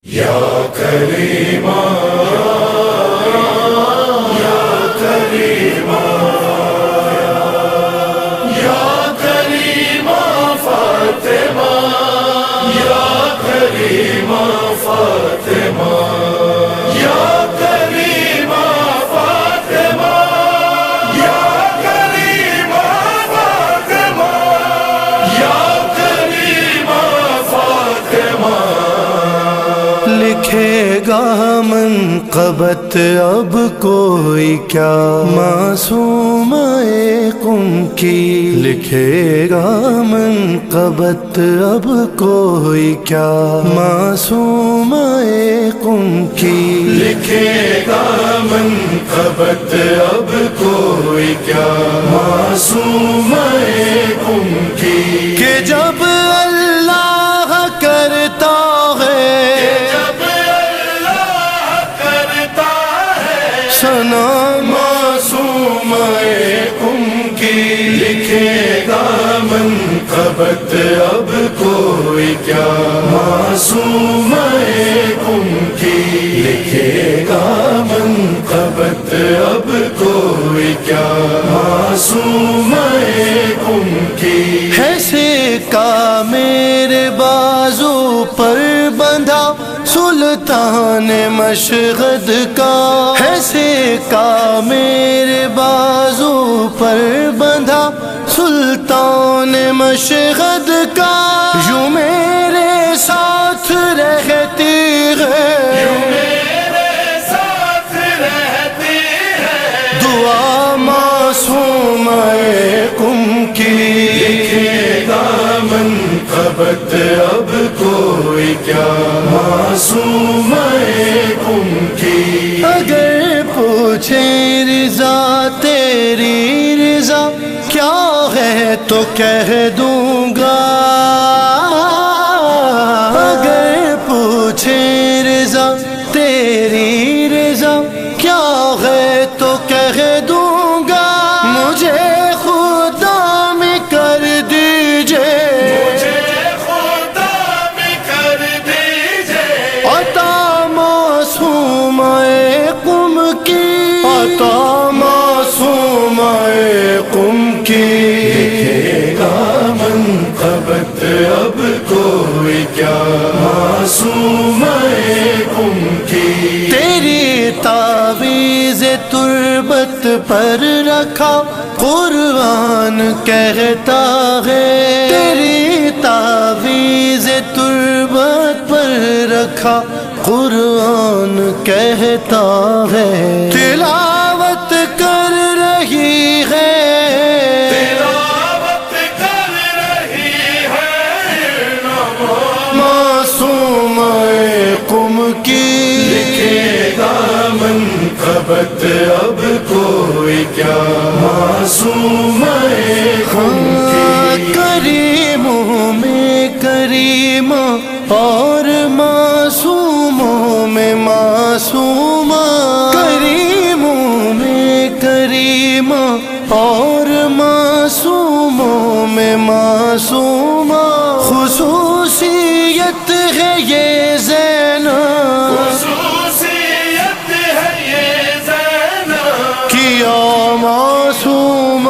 یا کریمہ یا کریمہ یا کریمہ فاطمہ یا کریمہ فاطمہ یا کریمہ فاطمہ یا کریمہ فاطمہ یا کریمہ فاطمہ لکھے گا منقبت اب کوئی کیا معصوم قم کی، لکھے گا منقبت اب کوئی کیا معصوم قم کی، لکھے گا منقبت اب کوئی کیا معصوم قم کی، کہ جب اللہ کرتا سنا معصوم قم کی، لکھے گا منقبت اب کوئی کیا معصوم قم کی، لکھے گا منقبت اب کوئی کیا معصوم قم کی، ہے سکہ میرے بازو پر بندھا سلطان مشہد کا، ہے سکہ میرے بازو پر بندھا سلطان مشہد کا، یوں میرے ساتھ رہتی ہے، یوں میرے ساتھ رہتی ہے، دعا معصوم قم کی، لکھے گا منقبت اب کوئی کیا معصوم قم کی، اگر پوچھے رضا تیری رضا کیا ہے تو کہہ دوں گا، اگر پوچھے رضا تیری رضا کیا ہے تو کہہ دوں گا، مجھے خدا میں کر دیجئے، مجھے خدا میں کر دیجئے، عطا معصوم قم کی، عطا معصوم قم کی، لکھے گا منقبت اب کوئی کیا معصوم قم کی، تیری تعویذ تربت پر رکھا قرآن کہتا ہے، تیری تعویذ تربت پر رکھا قرآن کہتا ہے، تلاوت کر رہی ہے، تلاوت کر رہی ہے معصوم قم کی، لکھے گا منقبت اب کوئی کیا معصوم قم کی، کریموں میں کریمہ اور معصوموں میں معصومہ، کریموں میں کریمہ اور معصوموں میں معصومہ، خصوصیت ہے یہ زینب، خصوصیت ہے یہ زینب، کیا معصوم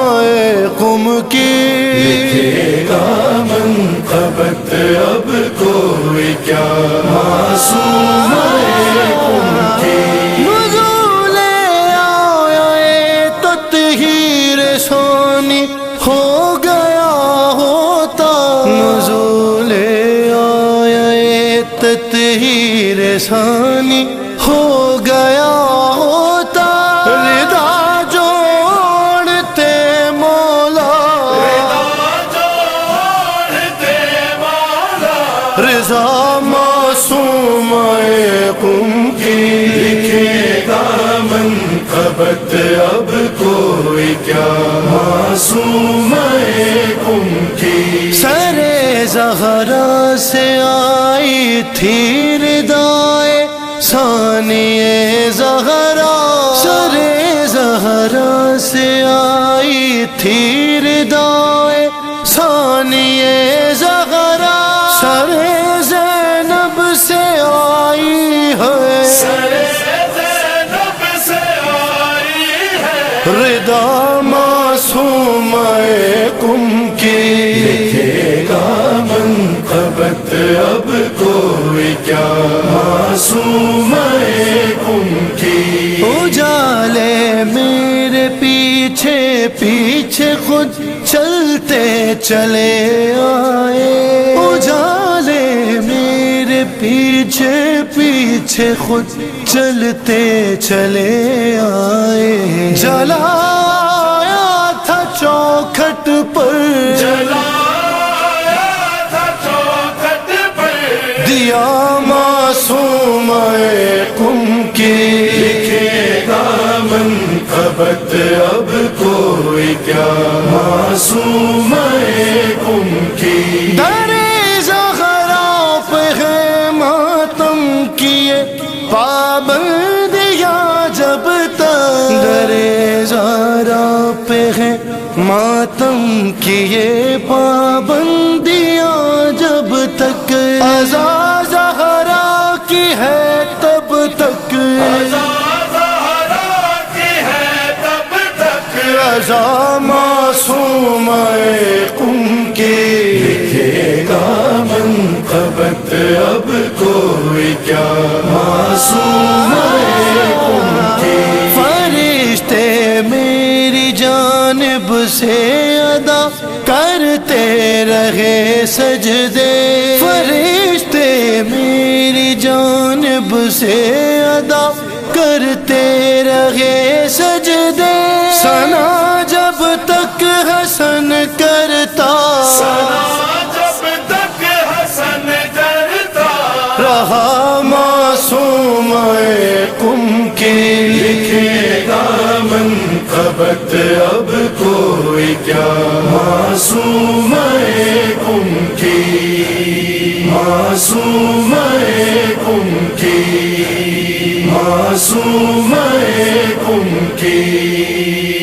قم کی، لکھے گا منقبت اب کوئی کیا معصوم قم کی، نزول آیا تطہیر ثانی ہو گیا ہوتا، نزول آیا تطہیر ثانی ہو گیا ہوتا، رضا جوڑتے مولا، رضا معصوم قم کی، لکھے گا منقبت اب کوئی کیا معصوم قم کی، سر زہرا سے آئی تھی ردائے ثانی زہرا، سر زہرا سے آئی تھی ردائے ثانی زہرا، سر زینب سے آئی ادا معصوم کم کی، لکھے گا منقبت اب کوئی کیا معصوم کم کی، اجالے میرے پیچھے پیچھے خود چلتے چلے آئے، اجالے میرے پیچھے پیچھے خود چلتے چلے آئے، جلایا تھا چوکھٹ پر، جلایا تھا چوکھٹ پر، دیا معصوم کم کی، لکھے گا منقبت اب کوئی کیا معصوم کم کی، در زہرا پہ ہے ماتم کیے پابندیاں جب تک، در زہرا پہ ہے ماتم کیے پابندیاں جب تک، ازا زہرا کی ہے تب تک، رضا معصوم کم کی، لکھے گا منقبت اب کوئی کیا معصوم کم کی، فرشتے میری جانب سے ادا کرتے رہے سجدے، فرشتے میری جانب سے ادا کرتے رہے سجدے، ثنا جب تک حسن کرتا، جب تک حسن کرتا رہا معصوم کم کی، لکھے گا منقبت اب کوئی کیا معصوم کم کی، معصوم کم کی، معصوم کم کی۔